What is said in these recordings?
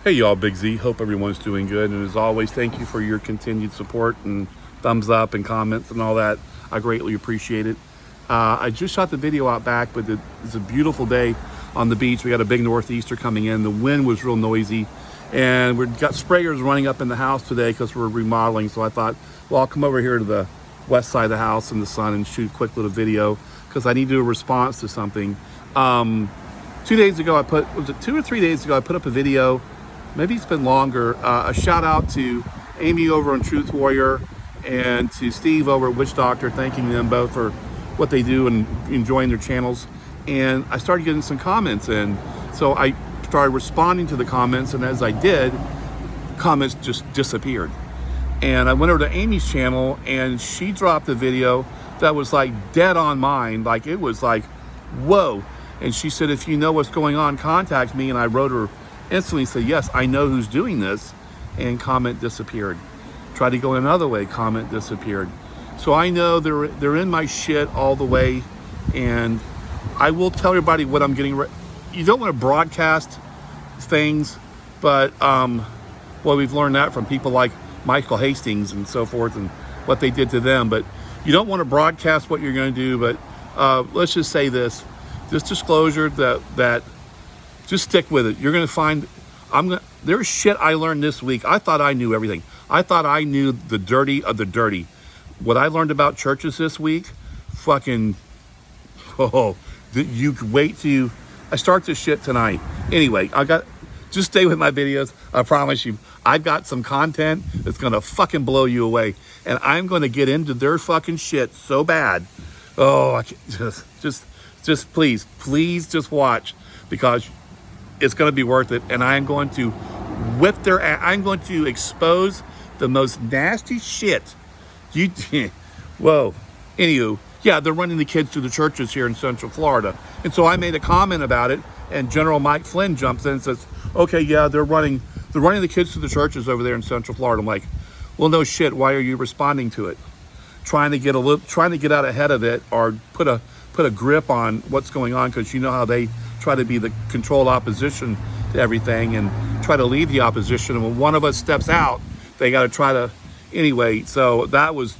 Hey y'all, Big Z. Hope everyone's doing good. And as always, thank you for your continued support and thumbs up and comments and all that. I greatly appreciate it. I just shot the video out back, but it's a beautiful day on the beach. We got a big northeaster coming in. The wind was real noisy. And we've got sprayers running up in the house today because we're remodeling. So I thought, well, I'll come over here to the west side of the house in the sun and shoot a quick little video because I need to do a response to something. 2 days ago, was it 2 or 3 days ago, I put up a video. Maybe it's been longer. A shout out to Amy over on Truth Warrior and to Steve over at Witch Doctor, thanking them both for what they do and enjoying their channels. And I started getting some comments in. So I started responding to the comments, and as I did, comments just disappeared. And I went over to Amy's channel and she dropped a video that was like dead on mine. Like it was like, whoa. And she said, if you know what's going on, contact me. And I wrote her instantly, said, yes, I know who's doing this, and comment disappeared. Tried to go another way, comment disappeared. So I know they're in my shit all the way, and I will tell everybody what I'm getting. You don't want to broadcast things, but well, we've learned that from people like Michael Hastings and so forth, and what they did to them. But you don't want to broadcast what you're going to do. But let's just say this disclosure that just stick with it. You're going to find, there's shit I learned this week. I thought I knew everything. I thought I knew the dirty of the dirty. What I learned about churches this week, fucking, you wait till I start this shit tonight. Anyway, just stay with my videos. I promise you, I've got some content that's going to fucking blow you away. And I'm going to get into their fucking shit so bad. Oh, I can't, just please just watch, because it's going to be worth it, and I am going to whip their ass. I'm going to expose the most nasty shit. Whoa. Anywho, yeah, they're running the kids to the churches here in Central Florida. And so I made a comment about it, and General Mike Flynn jumps in and says, okay, yeah, they're running the kids to the churches over there in Central Florida. I'm like, well, no shit. Why are you responding to it? Trying to get out ahead of it, or put a grip on what's going on, because you know how they try to be the controlled opposition to everything and try to lead the opposition. And when one of us steps out, they got to try to, anyway. So that was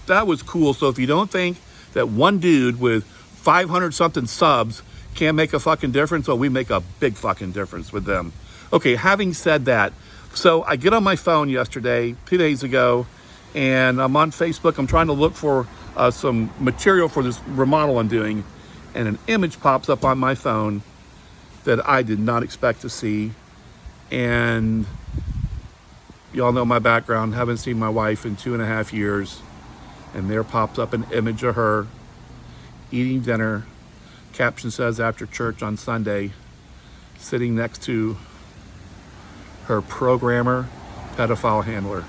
cool. So if you don't think that one dude with 500 something subs can't make a fucking difference, well, we make a big fucking difference with them. Okay, having said that, so I get on my phone yesterday, 2 days ago, and I'm on Facebook. I'm trying to look for some material for this remodel I'm doing, and an image pops up on my phone that I did not expect to see. And y'all know my background, haven't seen my wife in 2.5 years, and there pops up an image of her eating dinner. Caption says, after church on Sunday, sitting next to her programmer, pedophile handler.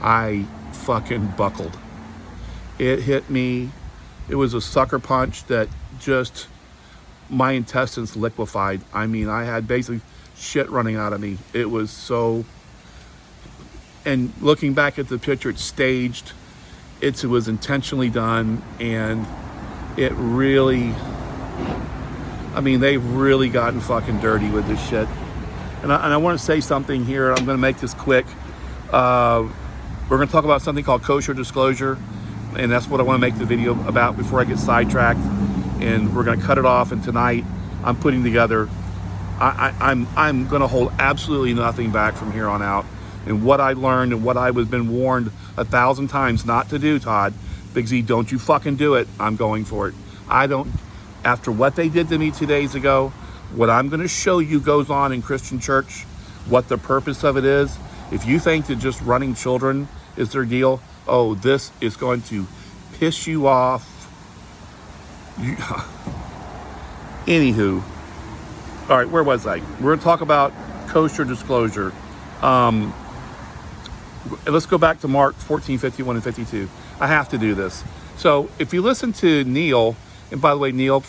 I fucking buckled. It hit me. It was a sucker punch that just, my intestines liquefied. I mean, I had basically shit running out of me. It was so, and looking back at the picture, it's staged. It was intentionally done, and it really, I mean, they've really gotten fucking dirty with this shit. And I want to say something here. I'm going to make this quick. We're going to talk about something called Kosher disclosure. And that's what I want to make the video about before I get sidetracked. And we're going to cut it off. And tonight, I'm putting together, I'm going to hold absolutely nothing back from here on out. And what I learned and what I was been warned 1,000 times not to do, Todd, Big Z, don't you fucking do it. I'm going for it. After what they did to me 2 days ago, what I'm going to show you goes on in Christian church, what the purpose of it is. If you think that just running children is their deal, oh, this is going to piss you off. Anywho, all right, where was I? We're going to talk about kosher disclosure. Let's go back to Mark 14:51 and 52. I have to do this. So if you listen to Neil, and by the way, Neil,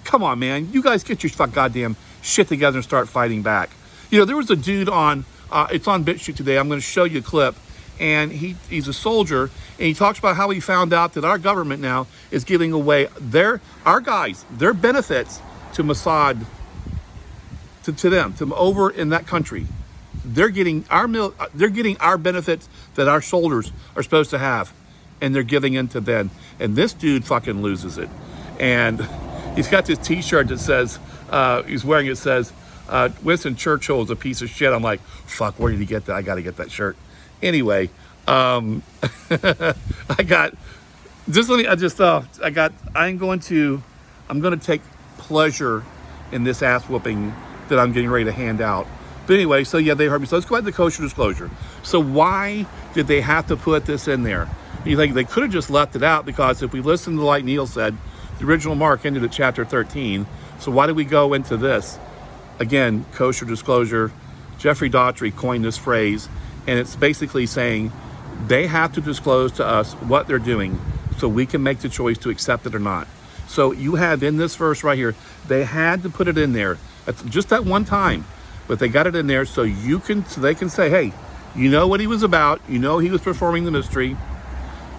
come on, man. You guys get your goddamn shit together and start fighting back. You know, there was a dude on, it's on BitChute today. I'm going to show you a clip. And he's a soldier, and he talks about how he found out that our government now is giving away our guys, their benefits to Mossad, to them, to over in that country. They're getting our benefits that our soldiers are supposed to have, and they're giving in to them. And this dude fucking loses it. And he's got this T-shirt that says, he's wearing it says, Winston Churchill is a piece of shit. I'm like, fuck, where did he get that? I got to get that shirt. Anyway, I'm going to take pleasure in this ass whooping that I'm getting ready to hand out. But anyway, so yeah, they heard me. So let's go back to kosher disclosure. So why did they have to put this in there? You think they could have just left it out, because if we listen to, like Neil said, the original mark ended at chapter 13. So why did we go into this? Again, kosher disclosure. Jeffrey Daughtry coined this phrase, and it's basically saying they have to disclose to us what they're doing so we can make the choice to accept it or not. So you have in this verse right here, they had to put it in there. That's just that one time, but they got it in there so they can say, hey, you know what he was about, you know he was performing the mystery,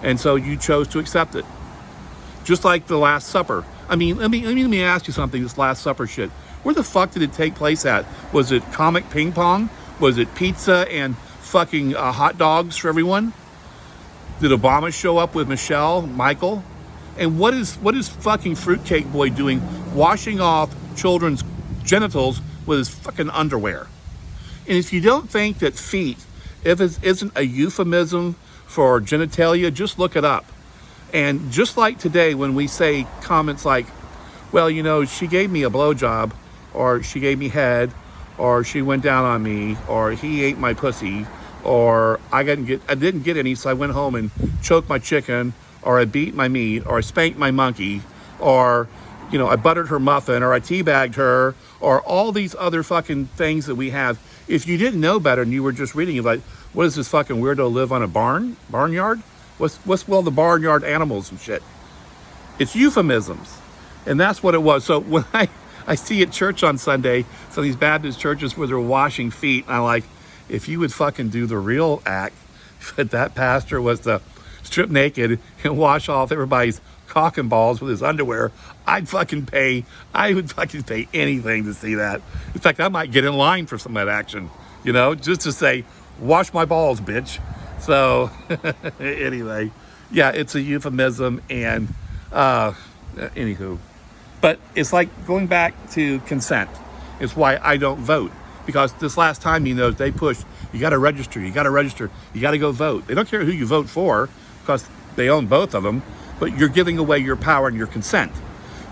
and so you chose to accept it. Just like the Last Supper. I mean, let me ask you something. This Last Supper shit. Where the fuck did it take place at? Was it comic ping pong? Was it pizza and fucking hot dogs for everyone? Did Obama show up with Michael? And what is fucking fruitcake boy doing, washing off children's genitals with his fucking underwear? And if you don't think that feet, if it isn't a euphemism for genitalia, just look it up. And just like today, when we say comments like, well, you know, she gave me a blowjob, or she gave me head, or she went down on me, or he ate my pussy, or I didn't get any, so I went home and choked my chicken, or I beat my meat, or I spanked my monkey, or, you know, I buttered her muffin, or I teabagged her, or all these other fucking things that we have. If you didn't know better and you were just reading it, like, what does this fucking weirdo live on a barnyard? What's well, the barnyard animals and shit? It's euphemisms. And that's what it was. So when I see at church on Sunday, some of these Baptist churches where they're washing feet, and I'm like, if you would fucking do the real act, that pastor was to strip naked and wash off everybody's cock and balls with his underwear, I would fucking pay anything to see that. In fact, I might get in line for some of that action, you know, just to say, wash my balls, bitch. So anyway, yeah, it's a euphemism, and anywho. But it's like going back to consent. It's why I don't vote. Because this last time, you know, they pushed, you got to register, you got to go vote. They don't care who you vote for, because they own both of them, but you're giving away your power and your consent.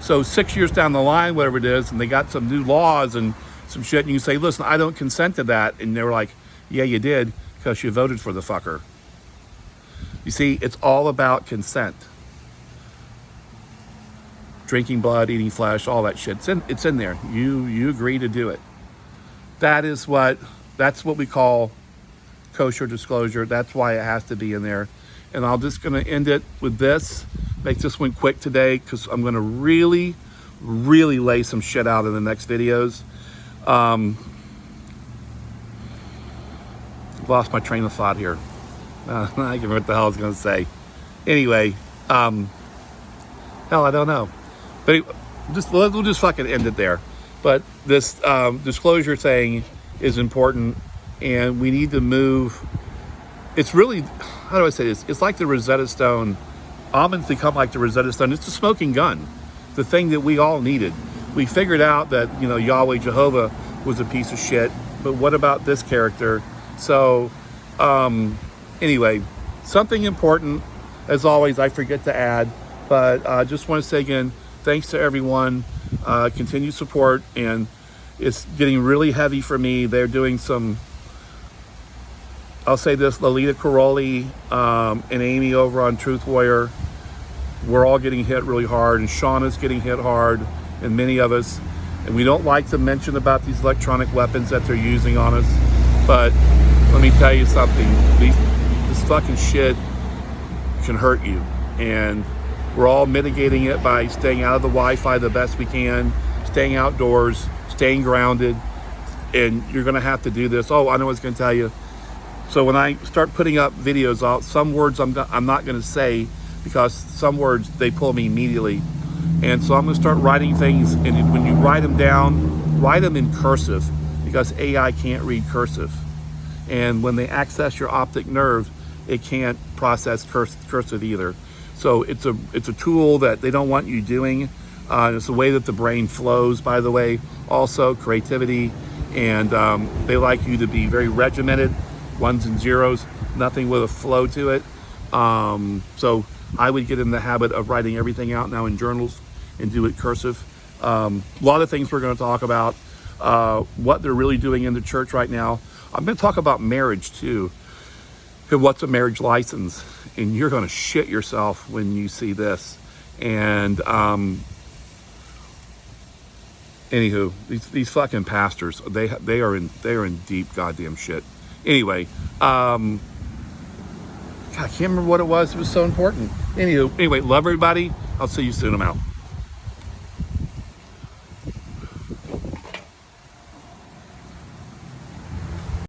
So 6 years down the line, whatever it is, and they got some new laws and some shit, and you say, listen, I don't consent to that. And they were like, yeah, you did, because you voted for the fucker. You see, it's all about consent. Drinking blood, eating flesh, all that shit. It's in there. You agree to do it. That's what we call kosher disclosure. That's why it has to be in there. And I'm just going to end it with this. Make this one quick today, because I'm going to really, really lay some shit out in the next videos. Lost my train of thought here. I can't remember what the hell I was going to say. Anyway, hell, I don't know. But we'll just fucking end it there. But this disclosure thing is important, and we need to move. It's really, how do I say this? It's like the Rosetta Stone. Almonds become like the Rosetta Stone. It's the smoking gun, the thing that we all needed. We figured out that, you know, Yahweh Jehovah was a piece of shit, but what about this character? So, anyway, something important, as always, I forget to add, but I just want to say again, thanks to everyone, continued support, and it's getting really heavy for me. They're doing some, I'll say this, Lolita Caroli and Amy over on Truth Warrior, we're all getting hit really hard, and Shauna's getting hit hard, and many of us, and we don't like to mention about these electronic weapons that they're using on us, but let me tell you something, this fucking shit can hurt you, and we're all mitigating it by staying out of the Wi-Fi the best we can, staying outdoors, staying grounded, and you're going to have to do this. Oh, I know what I was going to tell you. So when I start putting up videos, some words I'm not going to say, because some words, they pull me immediately. And so I'm going to start writing things, and when you write them down, write them in cursive, because AI can't read cursive. And when they access your optic nerve, it can't process cursive either. So it's a tool that they don't want you doing. It's the way that the brain flows, by the way, also creativity. And they like you to be very regimented, ones and zeros, nothing with a flow to it. So I would get in the habit of writing everything out now in journals and do it cursive. A lot of things we're going to talk about, what they're really doing in the church right now. I'm going to talk about marriage too. And what's a marriage license? And you're going to shit yourself when you see this. And anywho, these fucking pastors, they are in deep goddamn shit. Anyway, God, I can't remember what it was. It was so important. Anyway, love everybody. I'll see you soon. I'm out.